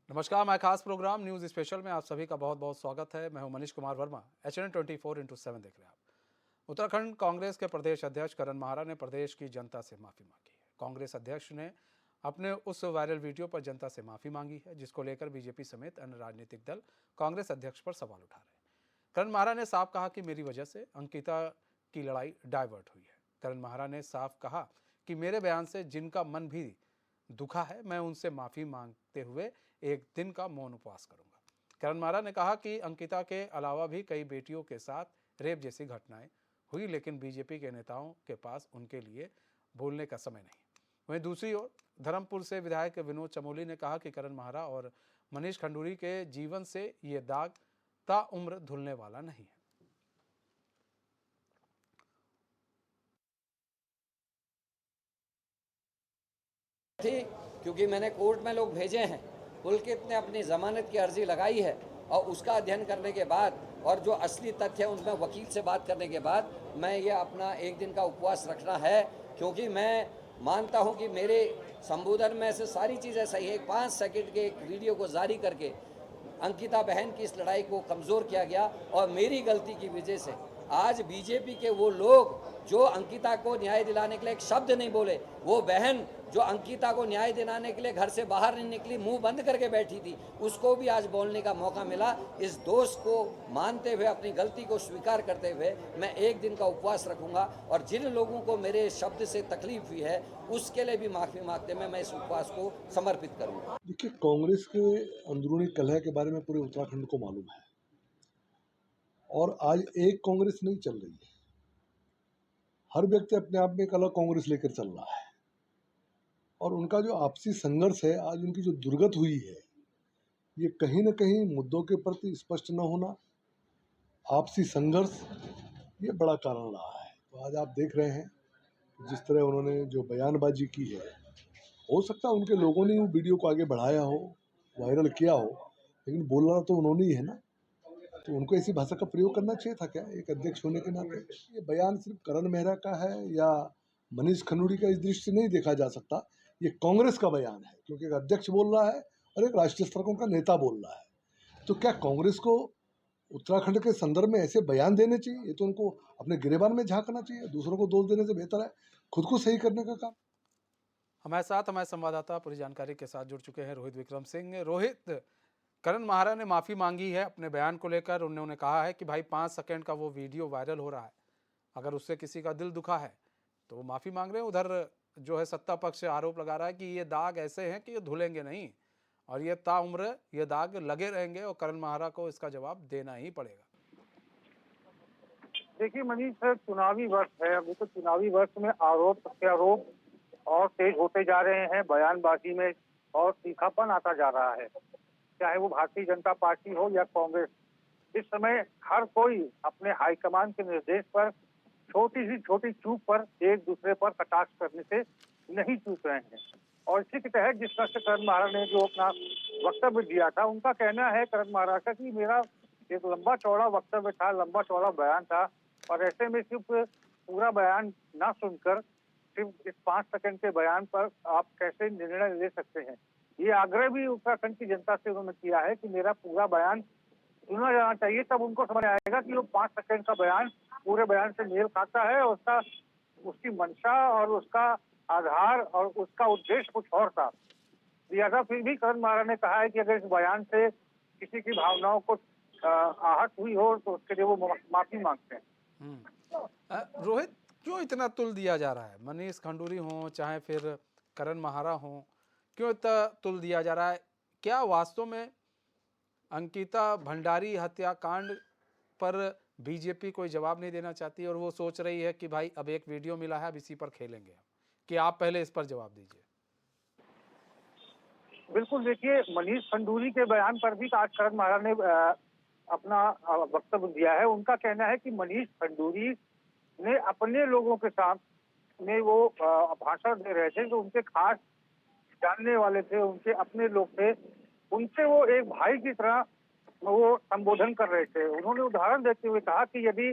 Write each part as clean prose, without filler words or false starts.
नमस्कार, मैं खास प्रोग्राम न्यूज स्पेशल में आप सभी का बहुत बहुत स्वागत है। मैं हूं मनीष कुमार वर्मा। HN24x7 देख रहे हैं आप। उत्तराखंड कांग्रेस के प्रदेश अध्यक्ष करण माहरा ने प्रदेश की जनता से माफी मांगी है। कांग्रेस अध्यक्ष ने अपने उस वायरल वीडियो पर जनता से माफी मांगी है जिसको लेकर बीजेपी समेत अन्य राजनीतिक दल कांग्रेस अध्यक्ष पर सवाल उठा रहे हैं। करण माहरा ने साफ कहा कि मेरी वजह से अंकिता की लड़ाई डाइवर्ट हुई है। करण माहरा ने साफ कहा कि मेरे बयान से जिनका मन भी दुखा है, मैं उनसे माफी मांगते हुए एक दिन का मौन उपवास करूंगा। करण माहरा ने कहा कि अंकिता के अलावा भी कई बेटियों के साथ रेप जैसी घटनाएं हुई, लेकिन बीजेपी के नेताओं के पास उनके लिए बोलने का समय नहीं। वहीं दूसरी ओर धर्मपुर से विधायक विनोद चमोली ने कहा कि करण माहरा और मनीष खंडूरी के जीवन से ये दाग ताउम्र धुलने वाला नहीं है। थी क्योंकि मैंने कोर्ट में लोग भेजे हैं। पुलकित ने अपनी जमानत की अर्जी लगाई है और उसका अध्ययन करने के बाद और जो असली तथ्य है उनमें वकील से बात करने के बाद मैं ये अपना एक दिन का उपवास रखना है, क्योंकि मैं मानता हूं कि मेरे संबोधन में से सारी चीज़ें सही है। 5 सेकंड के एक वीडियो को जारी करके अंकिता बहन की इस लड़ाई को कमज़ोर किया गया और मेरी गलती की वजह से आज बीजेपी के वो लोग जो अंकिता को न्याय दिलाने के लिए एक शब्द नहीं बोले, वो बहन जो अंकिता को न्याय दिलाने के लिए घर से बाहर नहीं निकली, मुंह बंद करके बैठी थी, उसको भी आज बोलने का मौका मिला। इस दोष को मानते हुए, अपनी गलती को स्वीकार करते हुए मैं एक दिन का उपवास रखूंगा और जिन लोगों को मेरे शब्द से तकलीफ हुई है उसके लिए भी माफ़ी मांगते हुए मैं इस उपवास को समर्पित करूँगा। देखिए, कांग्रेस के अंदरूनी कलह के बारे में पूरे उत्तराखंड को मालूम है और आज एक कांग्रेस नहीं चल रही है। हर व्यक्ति अपने आप में एक अलग कांग्रेस लेकर चल रहा है और उनका जो आपसी संघर्ष है, आज उनकी जो दुर्गत हुई है, ये कहीं न कहीं मुद्दों के प्रति स्पष्ट न होना, आपसी संघर्ष, ये बड़ा कारण रहा है। तो आज आप देख रहे हैं जिस तरह उन्होंने जो बयानबाजी की है, हो सकता है उनके लोगों ने वो वीडियो को आगे बढ़ाया हो, वायरल किया हो, लेकिन बोलना तो उन्होंने ही है ना। तो उनको ऐसी भाषा का प्रयोग करना चाहिए था क्या, एक अध्यक्ष होने के नाते? ये बयान सिर्फ करण मेहरा का है या मनीष खंडूरी का, इस दृष्टि से नहीं देखा जा सकता। ये कांग्रेस का बयान है, क्योंकि एक अध्यक्ष बोल रहा है और एक राष्ट्रीय स्तर का नेता बोल रहा है। तो क्या कांग्रेस को उत्तराखंड के संदर्भ में ऐसे बयान देने चाहिए? ये तो उनको अपने गिरेबान में झांकना चाहिए। दूसरों को दोष देने से बेहतर है खुद को सही करने का काम। हमारे साथ हमारे संवाददाता पूरी जानकारी के साथ जुड़ चुके हैं रोहित विक्रम सिंह। रोहित, करण माहरा ने माफ़ी मांगी है अपने बयान को लेकर। उन्होंने कहा है कि भाई 5 सेकंड का वो वीडियो वायरल हो रहा है, अगर उससे किसी का दिल दुखा है तो वो माफ़ी मांग रहे हैं। उधर जो है सत्ता पक्ष आरोप लगा रहा है कि ये दाग ऐसे हैं कि ये धुलेंगे नहीं और ये ताउम्र ये दाग लगे रहेंगे और करण माहरा को इसका जवाब देना ही पड़ेगा। देखिए मनीष सर, चुनावी वर्ष है। अभी तो चुनावी वर्ष में आरोप प्रत्यारोप और तेज होते जा रहे हैं, बयानबाजी में और तीखापन आता जा रहा है। चाहे वो भारतीय जनता पार्टी हो या कांग्रेस, इस समय हर कोई अपने हाईकमान के निर्देश पर छोटी सी छोटी चूक पर एक दूसरे पर कटाक्ष करने से नहीं चूक रहे हैं। और इसी के तहत जिस तरह से करण माहरा ने जो अपना वक्तव्य दिया था, उनका कहना है करण माहरा का कि मेरा एक लंबा चौड़ा वक्तव्य था, लंबा चौड़ा बयान था और ऐसे में सिर्फ पूरा बयान ना सुनकर सिर्फ इस 5 सेकंड के बयान पर आप कैसे निर्णय ले सकते हैं। ये आग्रह भी उत्तराखंड की जनता से उन्होंने किया है कि मेरा पूरा बयान सुना जाना चाहिए, तब उनको समझ आएगा कि वो 5 सेकंड का बयान पूरे बयान से मेल खाता है और उसका उसकी मंशा और उसका आधार और उसका उद्देश्य कुछ और था। लिहाजा फिर भी करण माहरा ने कहा है कि अगर इस बयान से किसी की भावनाओं को आहत हुई हो तो उसके लिए वो माफी मांगते हैं। रोहित, क्यों इतना तुल दिया जा रहा है? मनीष खंडूरी हो चाहे फिर करण माहरा हो, क्यों इतना तुल दिया जा रहा है? क्या वास्तव में अंकिता भंडारी हत्याकांड पर बीजेपी कोई जवाब नहीं देना चाहती और वो सोच रही है कि भाई अब एक वीडियो मिला है, अब इसी पर खेलेंगे हम, कि आप पहले इस पर जवाब दीजिए? बिल्कुल, देखिए मनीष खंडूरी के बयान पर भी आज करण माहरा ने अपना वक्तव्य दिया है। उनका कहना है कि मनीष खंडूरी ने अपने लोगों के साथ में वो भाषण दे रहे थे, जो उनके खास जानने वाले थे, उनके अपने लोग थे, उनसे वो एक भाई की तरह वो संबोधन कर रहे थे। उन्होंने उदाहरण देते हुए कहा कि यदि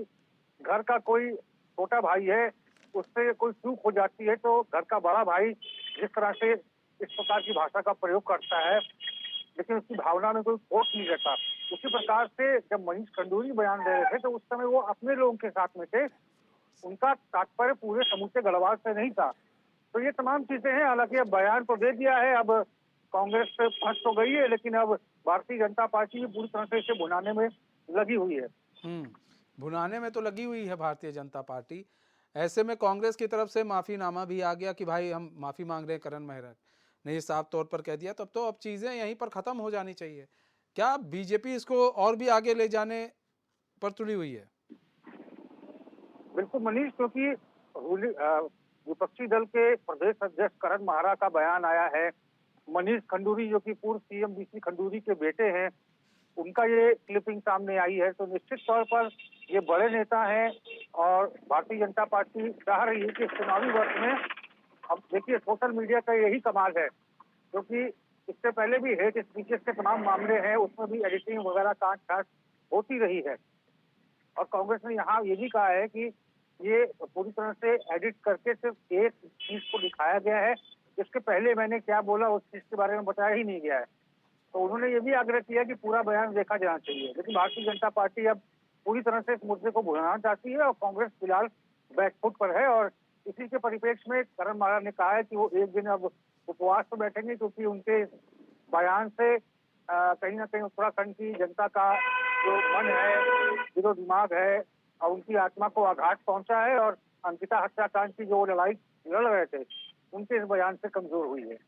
घर का कोई छोटा भाई है, उससे कोई चूक हो जाती है तो घर का बड़ा भाई जिस तरह से इस प्रकार की भाषा का प्रयोग करता है, लेकिन उसकी भावना में कोई खोट नहीं रहता। उसी प्रकार से जब मनीष खंडूरी बयान दे रहे थे तो उस समय वो अपने लोगों के साथ में थे, उनका तात्पर्य पूरे समूचे गढ़वाल से नहीं था। तो ये तमाम चीजें हैं। हालांकि अब बयान तो दे दिया है, अब कांग्रेस पे फंस तो गई है, लेकिन अब भारतीय जनता पार्टी भी पूरी तरह से इसे भुनाने में लगी हुई है। भुनाने में तो लगी हुई है भारतीय जनता पार्टी। ऐसे में कांग्रेस की तरफ से माफीनामा भी आ गया कि भाई हम माफी मांग रहे हैं, करण मेहरा ने साफ तौर पर कह दिया। तब तो अब चीजें यहीं पर खत्म हो जानी चाहिए। क्या बीजेपी इसको और भी आगे ले जाने पर तुली हुई है? बिल्कुल मनीष, क्योंकि विपक्षी दल के प्रदेश अध्यक्ष करण माहरा का बयान आया है। मनीष खंडूरी जो कि पूर्व सीएम बीसी खंडूरी के बेटे हैं, उनका ये क्लिपिंग सामने आई है। तो निश्चित तौर पर ये बड़े नेता हैं और भारतीय जनता पार्टी चाह रही है कि चुनावी वर्ष में, अब देखिए सोशल मीडिया का यही कमाल है, क्योंकि इससे पहले भी हेट स्पीचेस के तमाम मामले हैं, उसमें भी एडिटिंग वगैरह काट छाट होती रही है। और कांग्रेस ने यहाँ ये भी कहा है कि ये पूरी तरह से एडिट करके सिर्फ एक चीज को दिखाया गया है, इसके पहले मैंने क्या बोला उस चीज के बारे में बताया ही नहीं गया है। तो उन्होंने ये भी आग्रह किया कि पूरा बयान देखा जाना चाहिए। लेकिन भारतीय जनता पार्टी अब पूरी तरह से इस मुद्दे को भुनाना चाहती है और कांग्रेस फिलहाल बैकफुट पर है। और इसी के परिप्रेक्ष्य में करण माहरा ने कहा है कि वो एक दिन अब उपवास पर बैठेंगे, क्योंकि उनके बयान से कहीं ना कहीं उत्तराखंड की जनता का जो मन है, दिलो दिमाग है, और उनकी आत्मा को आघात पहुंचा है। और अंकिता हत्याकांड की जो लड़ाई लड़ रहे थे, उनके इस बयान से कमजोर हुई है।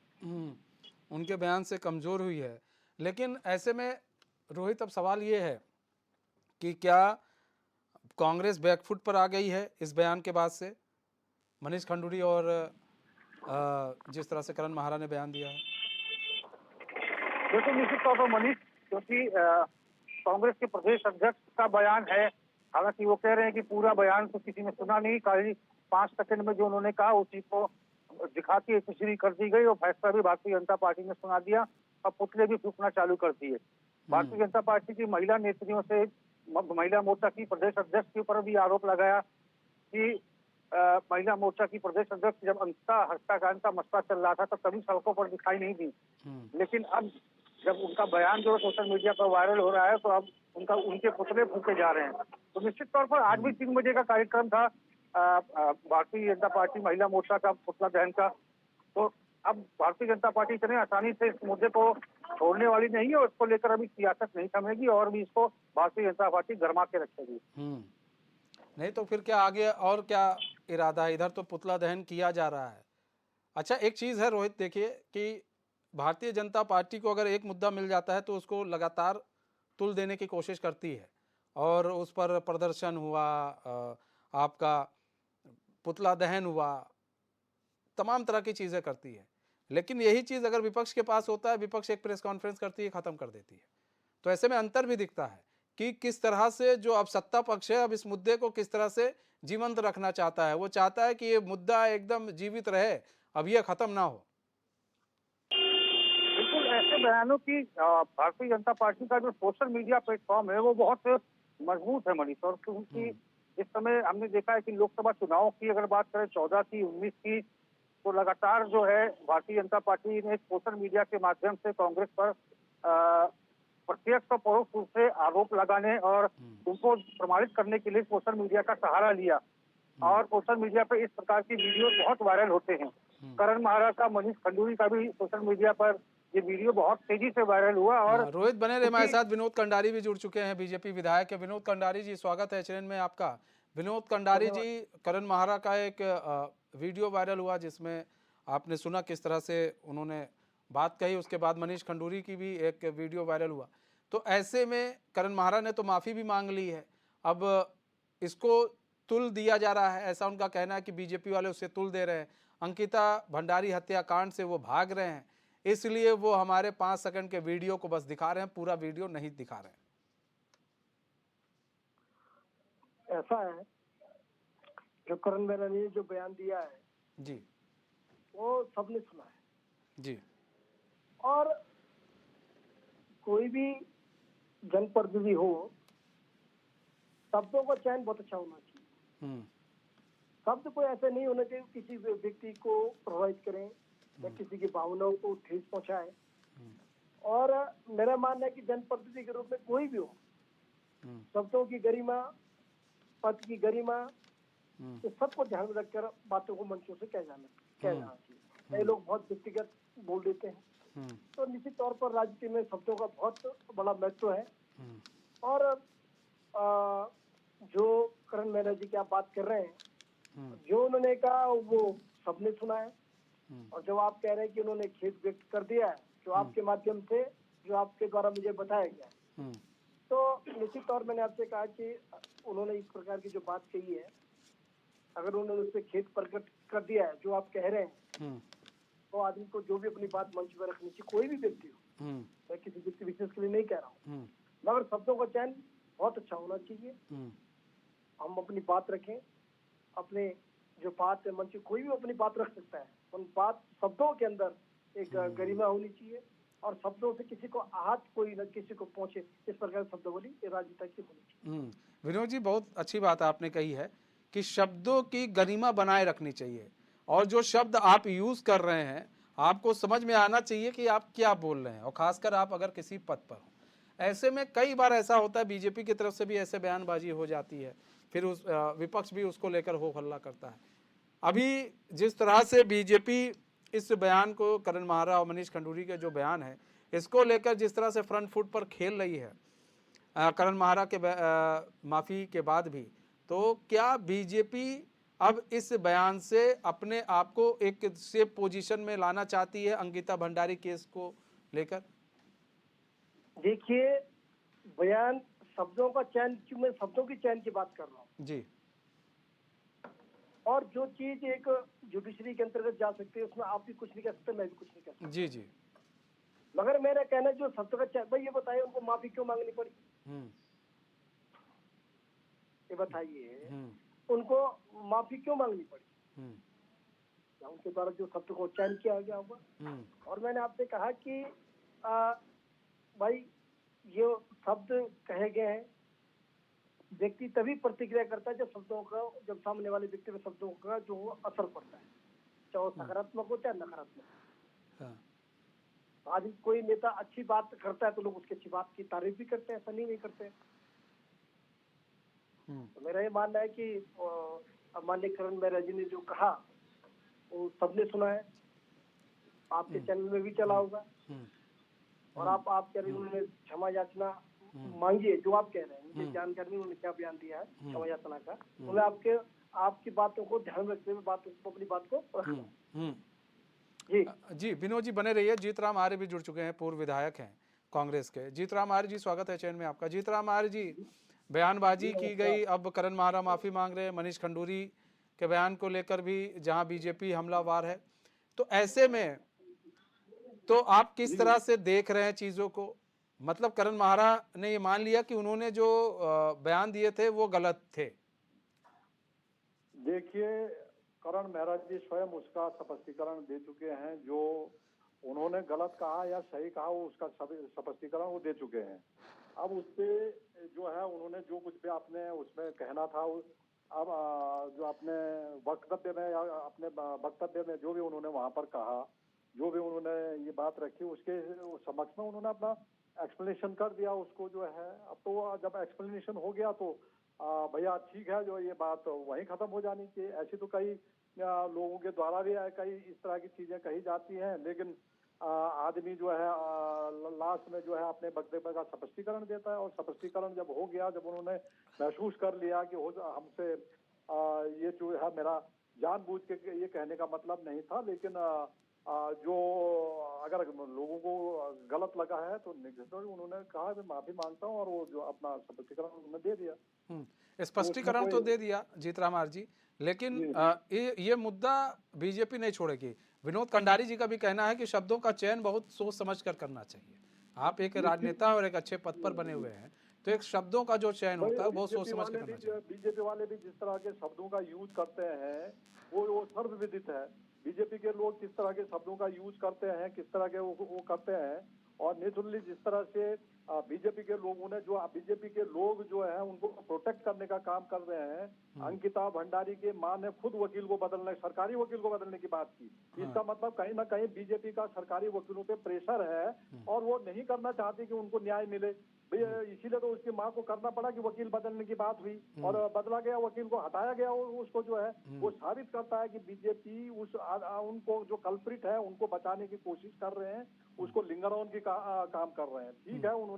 उनके बयान से कमजोर हुई है। लेकिन ऐसे में रोहित, अब सवाल ये है कि क्या कांग्रेस बैकफुट पर आ गई है इस बयान के बाद से, मनीष खंडूरी और जिस तरह से करण माहरा ने बयान दिया है? बिल्कुल निश्चित तौर पर मनीष, क्योंकि कांग्रेस के प्रदेश अध्यक्ष का बयान है। हालांकि वो कह रहे हैं कि पूरा बयान तो किसी ने सुना नहीं, खाली 5 सेकंड में जो उन्होंने कहा उसी को दिखा के तस्वीर कर दी गई और फैसला भी भारतीय जनता पार्टी ने सुना दिया और पुतले भी फूकना चालू कर दिए। भारतीय जनता पार्टी की महिला नेत्रियों से महिला मोर्चा की प्रदेश अध्यक्ष के ऊपर भी आरोप लगाया कि महिला मोर्चा की प्रदेश अध्यक्ष जब अंकिता हत्याकांड का मसला चल रहा था तब कभी सड़कों पर दिखाई नहीं दी, लेकिन अब जब उनका बयान जो सोशल मीडिया पर वायरल हो रहा है तो अब उनके पुतले फूके जा रहे हैं। तो निश्चित तौर पर आज भी 3 बजे का कार्यक्रम था भारतीय जनता पार्टी महिला मोर्चा का पुतला दहन का। तो अब भारतीय जनता पार्टी इतने आसानी से इस मुद्दे को छोड़ने वाली नहीं है और इसको लेकर अभी सियासत नहीं थमेगी और भी इसको भारतीय जनता पार्टी गरमा के रखेगी। नहीं तो फिर क्या आगे और क्या इरादा है? इधर तो पुतला दहन किया जा रहा है। अच्छा, एक चीज़ है रोहित, देखिए कि भारतीय जनता पार्टी को अगर एक मुद्दा मिल जाता है तो उसको लगातार तुल देने की कोशिश करती है और उस पर प्रदर्शन हुआ, आपका पुतला दहन हुआ, तमाम तरह की चीज़ें करती है। लेकिन यही चीज़ अगर विपक्ष के पास होता है, विपक्ष एक प्रेस कॉन्फ्रेंस करती है, ख़त्म कर देती है। तो ऐसे में अंतर भी दिखता है कि किस तरह से जो अब सत्ता पक्ष है अब इस मुद्दे को किस तरह से जीवंत रखना चाहता है। वो चाहता है कि ये मुद्दा एकदम जीवित रहे, अब ये ख़त्म ना हो। बिल्कुल ऐसे बयानों की भारतीय जनता पार्टी का जो सोशल मीडिया प्लेटफॉर्म है वो बहुत मजबूत है मनीष। और क्योंकि इस समय हमने देखा है कि लोकसभा चुनाव की अगर बात करें 14 की 19 की, तो लगातार जो है भारतीय जनता पार्टी ने सोशल मीडिया के माध्यम से कांग्रेस पर प्रत्यक्ष और परोक्ष रूप से आरोप लगाने और उनको प्रमाणित करने के लिए सोशल मीडिया का सहारा लिया। और सोशल मीडिया पे इस प्रकार की वीडियो बहुत वायरल होते हैं। करण माहरा का, मनीष खंडूरी का भी सोशल मीडिया पर ये वीडियो बहुत तेजी से वायरल हुआ। और रोहित बने रहे हमारे साथ, विनोद कंडारी भी जुड़ चुके हैं, बीजेपी विधायक है। विनोद कंडारी जी, स्वागत है चैनल में आपका। विनोद कंडारी जी, करण माहरा का एक वीडियो वायरल हुआ जिसमें आपने सुना किस तरह से उन्होंने बात कही, उसके बाद मनीष खंडूरी की भी एक वीडियो वायरल हुआ। तो ऐसे में करण माहरा ने तो माफ़ी भी मांग ली है, अब इसको तुल दिया जा रहा है, ऐसा उनका कहना है कि बीजेपी वाले उससे तुल दे रहे हैं। अंकिता भंडारी हत्याकांड से वो भाग रहे हैं, इसलिए वो हमारे 5 सेकंड के वीडियो को बस दिखा रहे हैं, पूरा वीडियो नहीं दिखा रहे हैं। ऐसा है, जो करण मेहरा ने जो बयान दिया है जी, वो सबने सुना है जी। और कोई भी जनप्रतिनिधि हो, शब्दों का चयन बहुत अच्छा होना चाहिए। शब्द कोई ऐसे नहीं होना चाहिए किसी व्यक्ति को प्रभावित करें या किसी की भावनाओं को ठेस पहुंचाए। और मेरा मानना है कि जनप्रतिनिधि के रूप में कोई भी हो, शब्दों की गरिमा, पद की गरिमा, ये सबको ध्यान में रखकर बातों को मंचों से कह जाना चाहिए। कई लोग बहुत व्यक्तिगत बोल देते हैं, तो निश्चित तौर पर राजनीति में शब्दों का बहुत बड़ा महत्व है। और जो करण मेहरा जी की आप बात कर रहे हैं, जो उन्होंने कहा वो सबने सुना है, और जब आप कह रहे हैं कि उन्होंने खेद व्यक्त कर दिया है जो आपके माध्यम से, जो आपके द्वारा मुझे बताया गया, तो निश्चित तौर मैंने आपसे कहा कि उन्होंने इस प्रकार की जो बात कही है, अगर उन्होंने उस पर खेद प्रकट कर दिया है जो आप कह रहे हैं, तो आदमी को जो भी अपनी बात मंच पर रखनी चाहिए, कोई भी व्यक्ति हो, मैं किसी व्यक्ति विशेष के लिए नहीं कह रहा हूँ, मगर शब्दों का चयन बहुत अच्छा होना चाहिए। हम अपनी बात रखें, अपने जो बात है मंच, कोई भी अपनी बात रख सकता है, उन बात शब्दों के अंदर एक गरिमा होनी चाहिए, और शब्दों से किसी को आहत कोई न किसी को पहुंचे, इस प्रकार शब्दावली राजनीति की होनी चाहिए। विनोद जी, बहुत अच्छी बात आपने कही है कि शब्दों की गरिमा बनाए रखनी चाहिए, और जो शब्द आप यूज कर रहे हैं आपको समझ में आना चाहिए कि आप क्या बोल रहे हैं, और खासकर आप अगर किसी पद पर हो। ऐसे में कई बार ऐसा होता है, बीजेपी की तरफ से भी ऐसे बयानबाजी हो जाती है, फिर उस विपक्ष भी उसको लेकर हो हल्ला करता है। अभी जिस तरह से बीजेपी इस बयान को, करण माहरा और मनीष खंडूरी के जो बयान है, इसको लेकर जिस तरह से फ्रंट फुट पर खेल रही है करण माहरा के माफ़ी के बाद भी, तो क्या बीजेपी अब इस बयान से अपने आप को एक सेफ पोजीशन में लाना चाहती है अंकिता भंडारी केस को लेकर? देखिए, बयान शब्दों का चयन, क्यों मैं शब्दों की चयन की बात कर रहा हूँ जी, और जो चीज एक जुडिशरी के अंतर्गत जा सकती है उसमें आप भी कुछ नहीं कह सकते, मैं भी कुछ नहीं कह सकता। जी, जी, मगर मेरा कहना है जो शब्दों का चयन, भाई ये बताइए उनको माफी क्यों मांगनी पड़ी, ये बताइए उनको माफी क्यों मांगनी पड़ी, या उनके द्वारा जो शब्द को चयन किया गया होगा। और मैंने आपसे कहा कि भाई ये शब्द कहे गए हैं, व्यक्ति तभी प्रतिक्रिया करता है जब शब्दों का, जब सामने वाले व्यक्ति में शब्दों का जो असर पड़ता है, चाहे वो सकारात्मक हो चाहे नकारात्मक। आज कोई नेता अच्छी बात करता है तो लोग उसकी अच्छी बात की तारीफ भी करते हैं, ऐसा नहीं करते। तो मेरा ये मानना है कि माननीय करण मेहरा जी ने जो कहा वो सबने सुना है, आपके चैनल में भी चला होगा, और आप कह रहे हैं उन्होंने क्षमा याचना मांगी है, जो आप कह रहे हैं मुझे जानकारी नहीं उन्होंने क्या बयान दिया है क्षमा याचना का, तो मैं आपकी बातों को ध्यान रखते हुए अपनी बात को रखूंगा। जी विनोद जी बने रहिए। जीतराम आर्य भी जुड़ चुके हैं, पूर्व विधायक हैं कांग्रेस के। जीतराम आर्य जी, स्वागत है चैन में आपका। जीतराम आर्य जी, बयानबाजी की गई, अब करण माहरा माफी मांग रहे हैं, मनीष खंडूरी के बयान को लेकर भी जहां बीजेपी हमलावार है, तो ऐसे में तो आप किस तरह से देख रहे हैं चीजों को? मतलब करण माहरा ने ये मान लिया कि उन्होंने जो बयान दिए थे वो गलत थे। देखिए, करण मेहरा जी स्वयं उसका स्पष्टीकरण दे चुके हैं, जो उन्होंने गलत कहा या सही कहा वो उसका स्पष्टीकरण वो दे चुके हैं। अब उससे जो है उन्होंने जो कुछ भी आपने उसमें कहना था, अब जो अपने वक्तव्य में या अपने वक्तव्य में जो भी उन्होंने वहां पर कहा, जो भी उन्होंने ये बात रखी, उसके समक्ष में उन्होंने अपना एक्सप्लेनेशन कर दिया उसको जो है। अब तो जब एक्सप्लेनेशन हो गया तो भैया ठीक है, जो ये बात वहीं खत्म हो जानी चाहिए। ऐसी तो कई लोगों के द्वारा भी कई इस तरह की चीजें कही जाती हैं, लेकिन आदमी जो है लास्ट में जो है अपने वक्तव्य का स्पष्टीकरण देता है, और स्पष्टीकरण जब हो गया, जब उन्होंने महसूस कर लिया कि हमसे ये जो है मेरा जानबूझ के ये कहने का मतलब नहीं था, लेकिन जो अगर लोगों को गलत लगा है तो उन्होंने कहा मैं माफी मांगता हूं, और वो जो अपना स्पष्टीकरण उन्होंने दे दिया। स्पष्टीकरण तो दे दिया जीतराम आर्य जी, लेकिन ये मुद्दा बीजेपी नहीं छोड़ेगी। विनोद कंडारी जी का भी कहना है कि शब्दों का चयन बहुत सोच समझ कर करना चाहिए। आप एक राजनेता और एक अच्छे पद पर बने हुए हैं, तो एक शब्दों का जो चयन होता है बहुत सोच समझ कर करना चाहिए। बीजेपी वाले भी जिस तरह के शब्दों का यूज करते हैं वो सर्वविदित है। बीजेपी के लोग किस तरह के शब्दों का यूज करते हैं, किस तरह के वो करते हैं, और नेचुरली जिस तरह से बीजेपी के लोगों ने जो बीजेपी के लोग जो है उनको प्रोटेक्ट करने का काम कर रहे हैं। अंकिता भंडारी के मां ने खुद वकील को बदलने, सरकारी वकील को बदलने की बात की। इसका मतलब कहीं ना कहीं बीजेपी का सरकारी वकीलों पे प्रेशर है और वो नहीं करना चाहती कि उनको न्याय मिले। इसीलिए तो उसकी मां को करना पड़ा कि वकील बदलने की बात हुई और बदला गया, वकील को हटाया गया। उसको जो है वो साबित करता है कि बीजेपी उनको जो कल्प्रिट है उनको बचाने की कोशिश कर रहे हैं, उसको लिंगर ऑन की काम कर रहे हैं। ठीक है, उन्होंने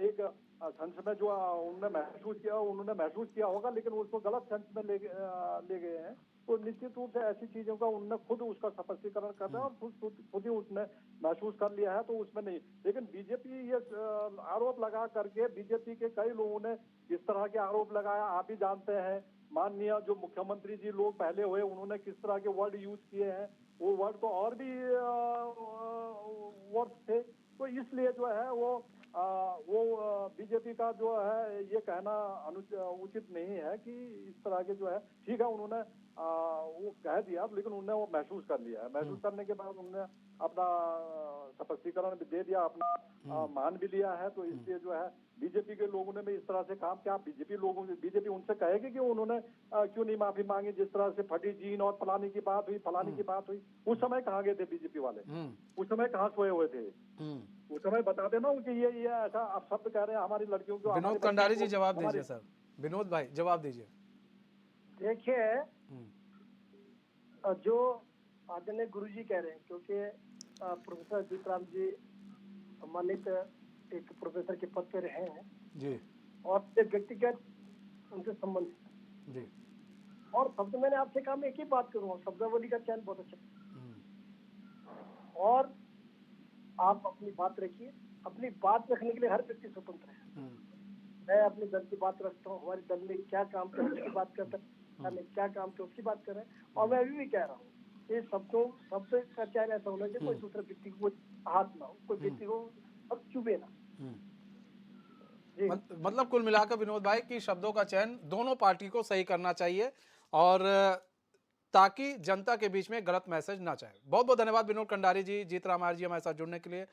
एक सेंस में जो उन्होंने महसूस किया होगा, लेकिन उसको गलत सेंस में ले गए हैं। तो निश्चित रूप से ऐसी चीजों का उन्होंने खुद उसका स्पष्टीकरण कर रहा है और खुद ही उसने महसूस कर लिया है, तो उसमें नहीं। लेकिन बीजेपी ये आरोप लगा करके, बीजेपी के कई लोगों ने इस तरह के आरोप लगाया। आप ही जानते हैं, माननीय जो मुख्यमंत्री जी लोग पहले हुए, उन्होंने किस तरह के वर्ड यूज किए हैं। वो वर्ड तो और भी वर्ड थे। तो इसलिए जो है वो बीजेपी का जो है ये कहना उचित नहीं है कि इस तरह के जो है। ठीक है, उन्होंने वो कह दिया, लेकिन उन्होंने वो महसूस कर लिया है। महसूस करने के बाद उन्होंने अपना स्पष्टीकरण भी दे दिया, अपना मान भी लिया है। तो इसलिए जो है बीजेपी के लोगों ने भी इस तरह से काम किया। बीजेपी उनसे कहेगी कि उन्होंने क्यों नहीं माफी मांगी। जिस तरह से फटी जीन और फलानी की बात हुई, उस समय कहाँ गए थे बीजेपी वाले? उस समय कहाँ सोए हुए थे? उस समय बता देना उनकी ये ऐसा आप शब्द कह रहे हैं हमारी लड़कियों को। विनोद कंडारी जी जवाब दीजिए सर, विनोद भाई जवाब दीजिए। देखिए, जो आदरणीय गुरु जी कह रहे हैं, क्योंकि प्रोफेसर जीतराम जी सम्मानित एक प्रोफेसर के पद पे रहे हैं जी, और व्यक्तिगत उनसे संबंध जी, और शब्द मैंने आपसे कहा, मैं एक ही बात करूंगा, शब्दावली का चयन बहुत अच्छा और आप अपनी बात रखिए। अपनी बात रखने के लिए हर व्यक्ति स्वतंत्र है। मैं अपने दल की बात रखता हूँ, हमारे दल में क्या काम कर उसकी बात करता है, क्या काम कर उसकी बात कर रहे हैं। और मैं अभी भी कह रहा हूँ, ये शब्द का चयन ऐसा होना चाहिए कोई दूसरे व्यक्ति को हाथ ना हो, कोई व्यक्ति को अब चुभे ना। मतलब कुल मिलाकर विनोद भाई की शब्दों का चयन दोनों पार्टी को सही करना चाहिए और ताकि जनता के बीच में गलत मैसेज ना जाए। बहुत बहुत धन्यवाद विनोद कंडारी जी, जीतराम आर्य जी हमारे साथ जुड़ने के लिए।